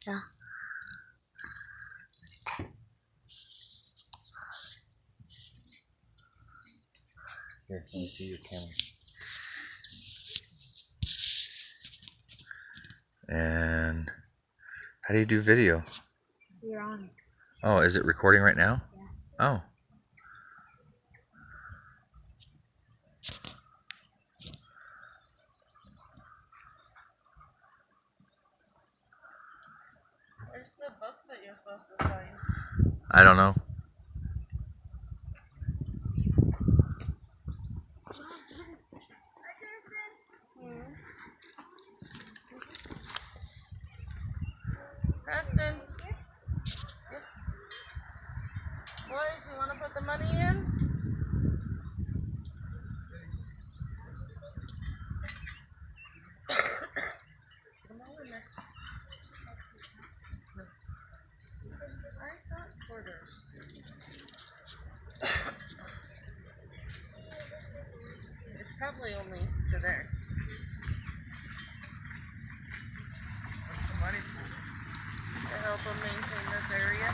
Yeah. Here, let me see your camera. And how do you do video? You're on it. Oh, is it recording right now? Yeah. Oh. Where's the book that you're supposed to sign? I don't know. Preston. Boys, you want to put the money in? I thought quarters. It's probably only to there. What's the money for? To help them maintain this area.